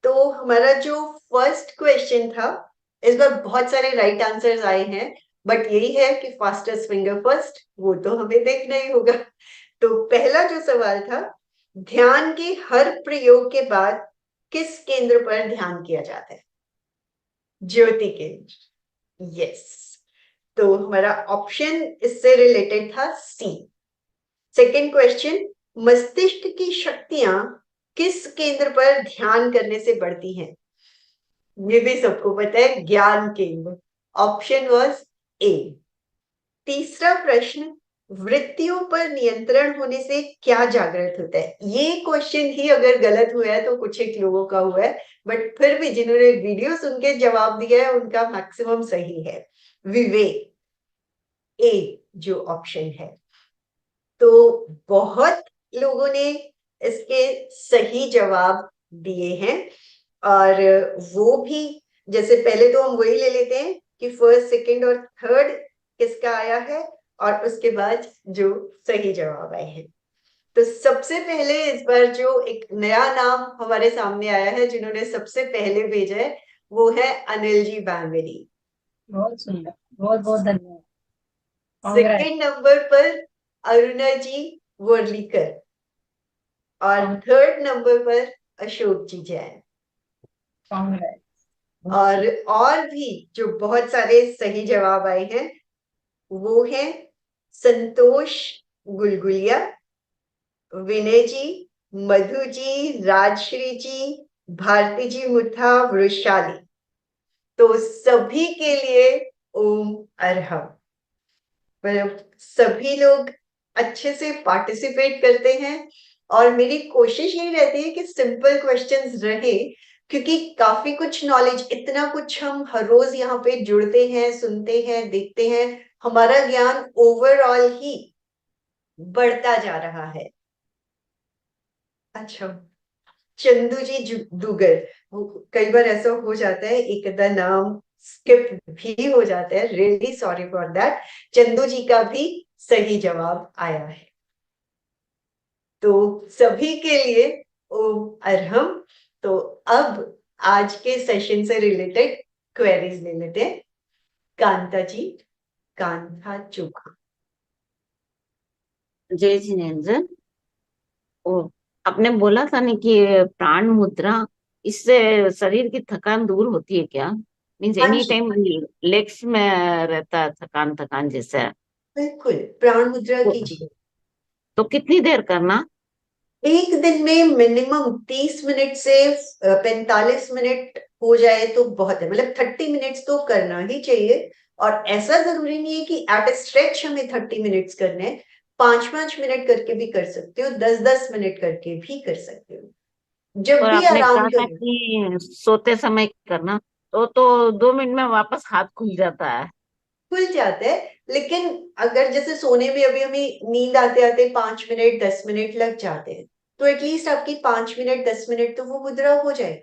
तो हमारा जो फर्स्ट क्वेश्चन था, इस बार बहुत सारे राइट आंसर्स आए हैं, बट यही है कि फास्टेस्ट फिंगर फर्स्ट, वो तो हमें देखना ही होगा। तो पहला जो सवाल था, ध्यान के हर प्रयोग के बाद किस केंद्र पर ध्यान किया जाता है? ज्योति केंद्र। यस। तो हमारा ऑप्शन इससे रिलेटेड था सी। सेकेंड क्वेश्चन, मस्तिष्क की शक्तियां किस केंद्र पर ध्यान करने से बढ़ती हैं? ये भी सबको पता है, ज्ञान केंद्र। Option was a. तीसरा प्रश्न, वृत्तियों पर नियंत्रण होने से क्या जागृत होता है? ये क्वेश्चन ही अगर गलत हुआ है तो कुछ एक लोगों का हुआ है, बट फिर भी जिन्होंने वीडियो सुन के जवाब दिया है उनका मैक्सिमम सही है। विवेक, ए जो ऑप्शन है। तो बहुत लोगों ने इसके सही जवाब दिए हैं, और वो भी, जैसे पहले तो हम वही ले लेते हैं कि फर्स्ट, सेकंड और थर्ड किसका आया है, और उसके बाद जो सही जवाब आए हैं। तो सबसे पहले इस बार जो एक नया नाम हमारे सामने आया है, जिन्होंने सबसे पहले भेजा है, वो है अनिल जी बांगड़ी। बहुत सुंदर, बहुत बहुत धन्यवाद। कांग्रेस। सेकंड नंबर पर अरुणा जी वर्लीकर, और थर्ड नंबर पर अशोक जी जैन। कांग्रेस। और भी जो बहुत सारे सही जवाब आए हैं, वो है संतोष गुलगुलिया, विनय जी, मधु जी, राजश्री जी, भारती जी मुथा, वृशाली। तो सभी के लिए ओम अरहम। पर सभी लोग अच्छे से पार्टिसिपेट करते हैं, और मेरी कोशिश यही रहती है कि सिंपल क्वेश्चंस रहे, क्योंकि काफी कुछ नॉलेज, इतना कुछ हम हर रोज यहाँ पे जुड़ते हैं, सुनते हैं, देखते हैं, हमारा ज्ञान ओवरऑल ही बढ़ता जा रहा है। अच्छा, चंदू जी दुगर, कई बार ऐसा हो जाता है एक आधा नाम स्किप भी हो जाता है, really sorry for that. Chandu ji का भी सही जवाब आया है। तो सभी के लिए ओम अरहम। तो अब आज के सेशन से रिलेटेड क्वेरीज ले लेते हैं। कांता जी, कांता चोखा। जय जिनेन्द्र। ओ, आपने बोला था ना कि प्राण मुद्रा, इससे शरीर की थकान दूर होती है क्या? मीन्स हाँ एनी जी, टाइम लेग्स में रहता है थकान थकान जैसे। बिल्कुल, प्राण मुद्रा तो, कीजिए। तो कितनी देर करना? एक दिन में मिनिमम 30 मिनट से 45 मिनट हो जाए तो बहुत है, मतलब 30 मिनट्स तो करना ही चाहिए। और ऐसा जरूरी नहीं है कि एट ए स्ट्रेच हमें 30 मिनट्स करने हैं, 5-5 मिनट करके भी कर सकते हो, 10-10 मिनट करके भी कर सकते हो, जब और भी आपने आराम कहा था करो। कि सोते समय करना, तो 2 मिनट में वापस हाथ खुल जाता है। खुल जाता है, लेकिन अगर जैसे सोने में अभी हमें नींद आते आते 5 मिनट 10 मिनट लग जाते हैं, तो एटलीस्ट आपकी 5 मिनट 10 मिनट तो वो मुद्रा हो जाए।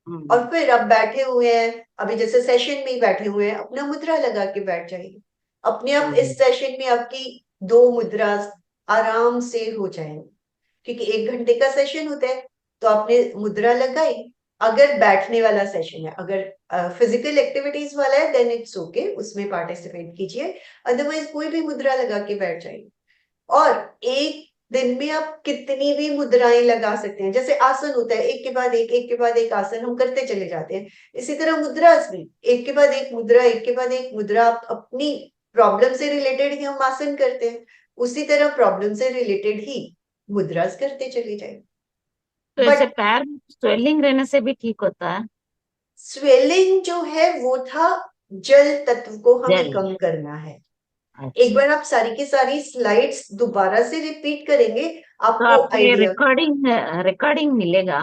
और हम्म, फिर आप बैठे हुए हैं, अभी जैसे सेशन में ही बैठे हुए हैं, अपना मुद्रा लगा के बैठ जाइए। अपने आप हम्म, इस सेशन में आपकी 2 मुद्रा आराम से हो जाएंगी, क्योंकि 1 घंटे का सेशन होता है। तो आपने मुद्रा लगाई, अगर बैठने वाला सेशन है, अगर फिजिकल एक्टिविटीज वाला है, देन इट्स ओके, उसमें पार्टिसिपेट कीजिए। अदरवाइज कोई भी मुद्रा लगा के बैठ जाइए। और एक दिन में आप कितनी भी मुद्राएं लगा सकते हैं, जैसे आसन होता है, एक के बाद एक आसन हम करते चले जाते हैं। इसी तरह मुद्रास भी, एक के बाद एक मुद्रा, एक के बाद एक मुद्रा आप अपनी प्रॉब्लम से रिलेटेड ही हम आसन करते हैं, उसी तरह प्रॉब्लम से रिलेटेड ही मुद्रास करते चले जाएंगे। तो ऐसे बट पैर में स्वेलिंग रहने से भी ठीक होता है? स्वेलिंग जो है वो था जल तत्व को हमें जल। कम करना है। एक अच्छा, बार आप सारी की सारी स्लाइड्स दोबारा से रिपीट करेंगे, तो आपको आपको ये आइडिया रिकॉर्डिंग मिलेगा?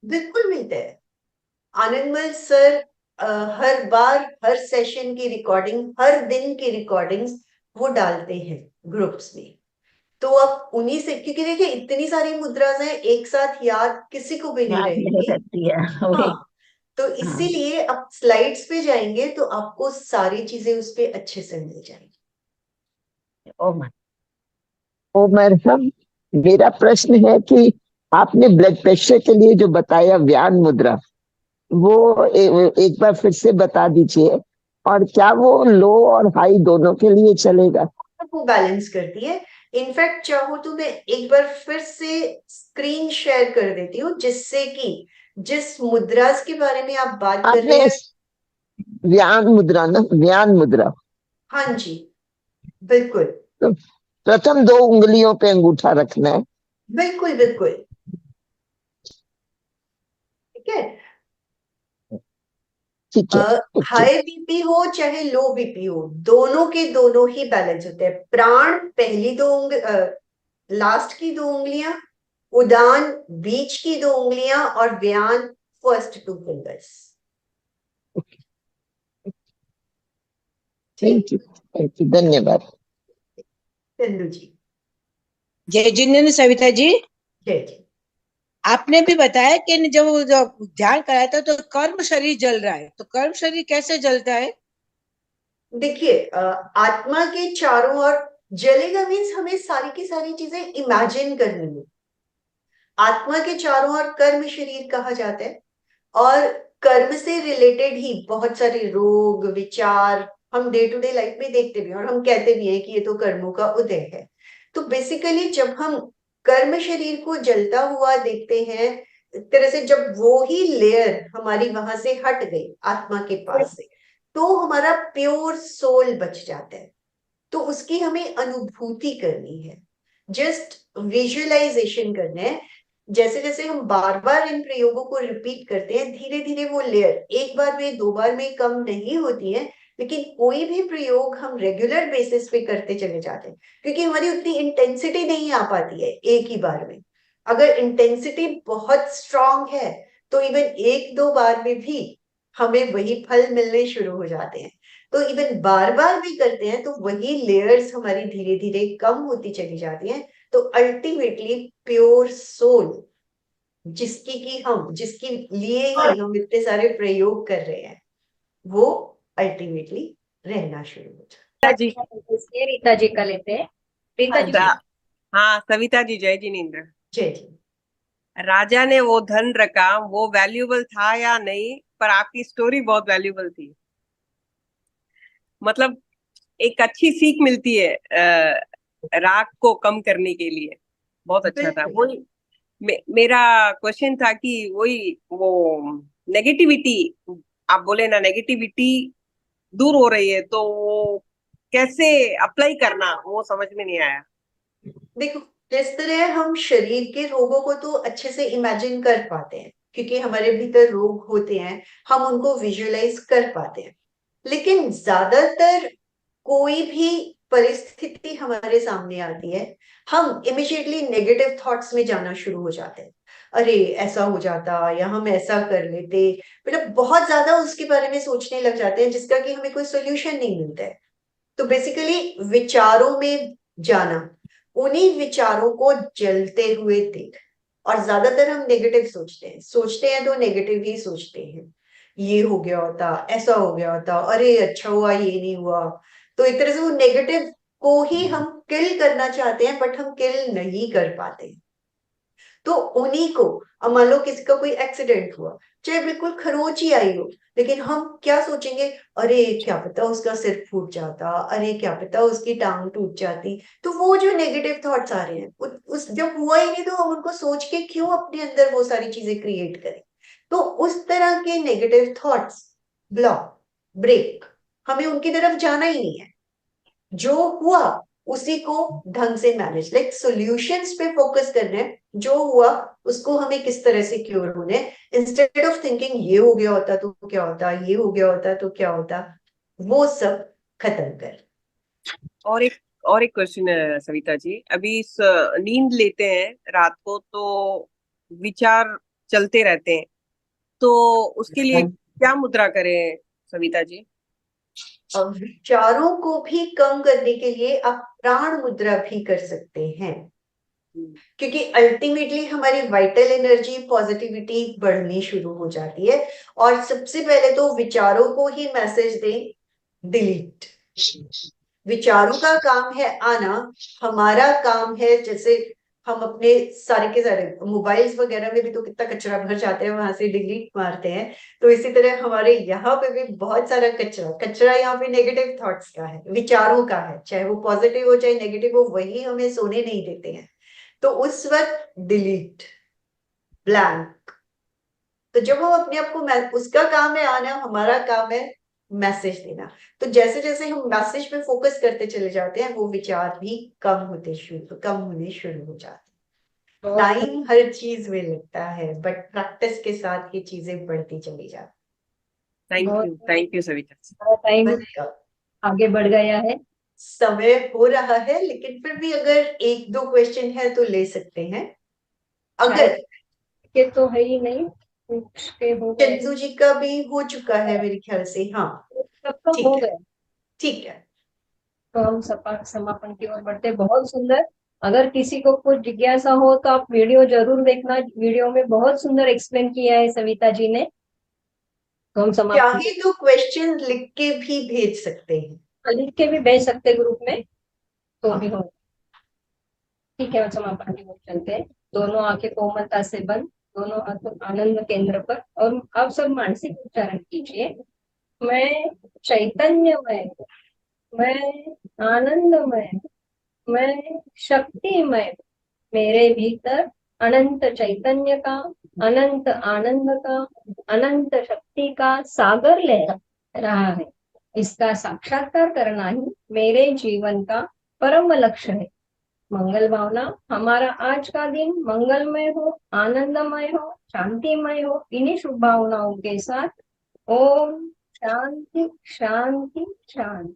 बिल्कुल मिलता है। आनंदमल सर हर बार हर सेशन की रिकॉर्डिंग, हर दिन की रिकॉर्डिंग्स वो डालते हैं ग्रुप्स में। तो आप उन्हीं से, क्योंकि देखिए इतनी सारी मुद्राएं हैं, एक साथ याद किसी को भी नहीं याद नहीं रहेगी। रहती है वही। हाँ, तो हाँ। इसीलिए आप स्लाइड्स पे जाएंगे तो आपको सारी चीजें उस पे अच्छे से मिल जाएंगी। ओ मा- ओ मैडम, मेरा प्रश्न है कि आपने ब्लड प्रेशर के लिए जो बताया व्यान मुद्रा, वो एक बार फिर से बता दीजिए। और क्या वो लो और हाई दोनों के लिए चलेगा? वो बैलेंस करती है। इनफैक्ट चाहो तो मैं एक बार फिर से स्क्रीन शेयर कर देती हूँ, जिससे कि जिस मुद्रास के बारे में आप बात कर रहे आपने हैं। व्यान मुद्रा ना, व्यान मुद्रा, हाँ जी, बिल्कुल तो प्रथम दो उंगलियों पे अंगूठा रखना है। बिल्कुल बिल्कुल। ठीक है। ठीक है। ओके। हाई बीपी हो चाहे लो बीपी हो, दोनों के दोनों ही बैलेंस होते हैं। प्राण पहली दो लास्ट की दो उंगलियां, उदान बीच की दो उंगलियां, और व्यान फर्स्ट टू फिंगर्स। ठीक। थैंक यू, धन्यवाद। चंदू जी। जय जिनेन्द्र सविता जी, जय जी। आपने भी बताया कि जब ध्यान कराया था तो कर्म शरीर जल रहा है, तो कर्म शरीर कैसे जलता है? देखिए आत्मा के चारों ओर जलेगा मीन्स हमें सारी की सारी चीजें इमेजिन करनी है। आत्मा के चारों ओर कर्म शरीर कहा जाता है, और कर्म से रिलेटेड ही बहुत सारे रोग विचार हम डे टू डे लाइफ में देखते भी हैं, और हम कहते भी हैं कि ये तो कर्मों का उदय है। तो बेसिकली जब हम कर्म शरीर को जलता हुआ देखते हैं, एक तरह से जब वो ही लेयर हमारी वहां से हट गई आत्मा के पास से, तो हमारा प्योर सोल बच जाता है। तो उसकी हमें अनुभूति करनी है, जस्ट विजुअलाइजेशन करना है। जैसे जैसे हम बार बार इन प्रयोगों को रिपीट करते हैं, धीरे धीरे वो लेयर एक बार में दो बार में कम नहीं होती है, लेकिन कोई भी प्रयोग हम रेगुलर बेसिस पे करते चले जाते हैं, क्योंकि हमारी उतनी इंटेंसिटी नहीं आ पाती है एक ही बार में। अगर इंटेंसिटी बहुत स्ट्रांग है तो इवन एक दो बार में भी हमें वही फल मिलने शुरू हो जाते हैं। तो इवन बार बार भी करते हैं तो वही लेयर्स हमारी धीरे धीरे कम होती चली जाती हैं। तो अल्टीमेटली प्योर सोल, जिसके लिए ही हम इतने सारे प्रयोग कर रहे हैं, वो अल्टीमेटली रहना शुरू हो जाता जी रीता जी का लेते हैं। रीता जी, है। हाँ सविता जी, जय जिनेन्द्र। जय जी। राजा ने वो धन रखा, वो वैल्यूबल था या नहीं, पर आपकी स्टोरी बहुत वैल्यूबल थी। मतलब एक अच्छी सीख मिलती है राग को कम करने के लिए। बहुत अच्छा था बिल्कुल। वही। मेरा क्वेश्चन था कि वही वो नेगेटिविटी, आप बोले ना नेगेटिविटी दूर हो रही है, तो वो कैसे अप्लाई करना वो समझ में नहीं आया। देखो, जिस तरह हम शरीर के रोगों को तो अच्छे से इमेजिन कर पाते हैं, क्योंकि हमारे भीतर रोग होते हैं, हम उनको विजुअलाइज कर पाते हैं। लेकिन ज्यादातर कोई भी परिस्थिति हमारे सामने आती है, हम इमिजिएटली नेगेटिव थॉट्स में जाना शुरू हो जाते हैं। अरे ऐसा हो जाता, या हम ऐसा कर लेते, मतलब बहुत ज्यादा उसके बारे में सोचने लग जाते हैं, जिसका कि हमें कोई सोल्यूशन नहीं मिलता है। तो बेसिकली विचारों में जाना, उन्हीं विचारों को जलते हुए देख। और ज्यादातर हम नेगेटिव सोचते हैं तो नेगेटिव ही सोचते हैं। ये हो गया होता, ऐसा हो गया होता, अरे अच्छा हुआ ये नहीं हुआ। तो एक तरह से वो नेगेटिव को ही हम किल करना चाहते हैं, बट हम किल नहीं कर पाते। तो उन्हीं को, अब मान लो किसी का कोई एक्सीडेंट हुआ, चाहे बिल्कुल खरोच ही आई हो, लेकिन हम क्या सोचेंगे, अरे क्या पता उसका सिर फूट जाता, अरे क्या पता उसकी टांग टूट जाती। तो वो जो नेगेटिव थॉट्स आ रहे हैं, उस जब हुआ ही नहीं तो हम उनको सोच के क्यों अपने अंदर वो सारी चीजें क्रिएट करें। तो उस तरह के नेगेटिव थॉट्स ब्लॉक, ब्रेक, हमें उनकी तरफ जाना ही नहीं है। जो हुआ उसी को ढंग से मैनेज, लाइक सॉल्यूशंस पे फोकस करना है, जो हुआ उसको हमें किस तरह से क्योर होने, इंस्टेड ऑफ थिंकिंग ये हो गया होता तो क्या होता, ये हो गया होता तो क्या होता, वो सब खत्म कर। और एक क्वेश्चन है सविता जी, अभी नींद लेते हैं रात को तो विचार चलते रहते हैं, तो उसके लिए क्या मुद्रा करें सविता जी? विचारों को भी कम करने के लिए आप प्राण मुद्रा भी कर सकते हैं, क्योंकि अल्टीमेटली हमारी वाइटल एनर्जी पॉजिटिविटी बढ़नी शुरू हो जाती है। और सबसे पहले तो विचारों को ही मैसेज दें, डिलीट। विचारों का काम है आना, हमारा काम है, जैसे हम अपने सारे के सारे मोबाइल्स वगैरह में भी तो कितना कचरा भर जाते हैं, वहां से डिलीट मारते हैं, तो इसी तरह हमारे यहाँ पे भी बहुत सारा कचरा यहाँ पे नेगेटिव थॉट्स का है, विचारों का है, चाहे वो पॉजिटिव हो चाहे नेगेटिव हो, वही हमें सोने नहीं देते हैं। तो उस वक्त डिलीट, ब्लैंक। तो जब हम अपने आप को, उसका काम है आना, हमारा काम है मैसेज देना। तो जैसे जैसे हम मैसेज पे फोकस करते चले जाते हैं, वो विचार भी कम होने शुरू हो जाते हैं। टाइम हर चीज में लगता है, बट प्रैक्टिस के साथ ये चीजें बढ़ती चली जाती। Thank you Savita ji. Time आगे बढ़ गया है, समय हो रहा है, लेकिन फिर भी अगर एक दो क्वेश्चन है तो ले सकते हैं। अगर के तो है ही नहीं, के हो गए, चंदू जी का भी हो चुका है मेरे ख्याल से, हाँ सबका ठीक हो है। गया, ठीक है, तो हम समापन की ओर बढ़ते। बहुत सुंदर। अगर किसी को कुछ जिज्ञासा हो तो आप वीडियो जरूर देखना, वीडियो में बहुत सुंदर एक्सप्लेन किया है सविता जी ने। तो हम समापन चाहे तो क्वेश्चन लिख के भी भेज सकते हैं, लिख के भी भेज सकते ग्रुप में, तो भी हो। ठीक है, समापन की ओर चलते हैं। दोनों आंखें कोमलता से बंद, दोनों हाथों आनंद केंद्र पर, और आप सब मानसिक उच्चारण कीजिए। मैं चैतन्यमय, मैं आनंदमय, मैं शक्तिमय, मेरे भीतर अनंत चैतन्य का, अनंत आनंद का, अनंत शक्ति का सागर लहरा रहा है। इसका साक्षात्कार करना ही मेरे जीवन का परम लक्ष्य है। मंगल भावना, हमारा आज का दिन मंगलमय हो, आनंदमय हो, शांतिमय हो। इन्हीं शुभ भावनाओं के साथ ओम शांति शांति शांति।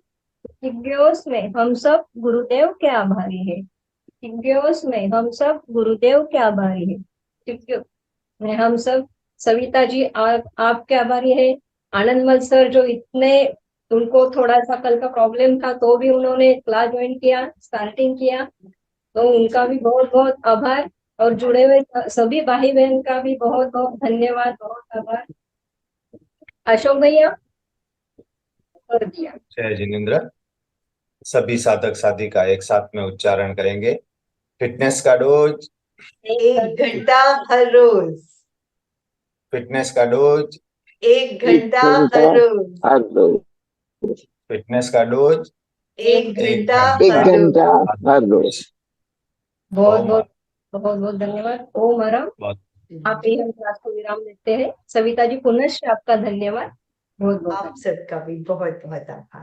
दिव्योस में हम सब गुरुदेव के आभारी है। दिव्योस में हम सब गुरुदेव के आभारी है। दिव्यो में हम सब, सविता जी आपके आभारी है। आनंदमल सर जो इतने, उनको थोड़ा सा कल का प्रॉब्लम था तो भी उन्होंने क्लास ज्वाइन किया, स्टार्टिंग किया, तो उनका भी बहुत बहुत आभार। और जुड़े हुए सभी भाई बहन का भी बहुत बहुत धन्यवाद, बहुत आभार। अशोक भैया कर दिया। जय जिनेन्द्र। सभी साधक साधिका एक साथ में उच्चारण करेंगे। फिटनेस का डोज 1 घंटा हर रोज, फिटनेस का डोज 1 घंटा हर रोज, फिटनेस का डोज 1 घंटा एक हर रोज। घंटा हर रोज। बहुत ओम बहुत बहुत बहुत धन्यवाद। ओम हरम। बहुत आप ही हम क्लास को विराम देते हैं। सविता जी पुनः आपका धन्यवाद, बहुत बहुत आप सबका भी बहुत बहुत आभार।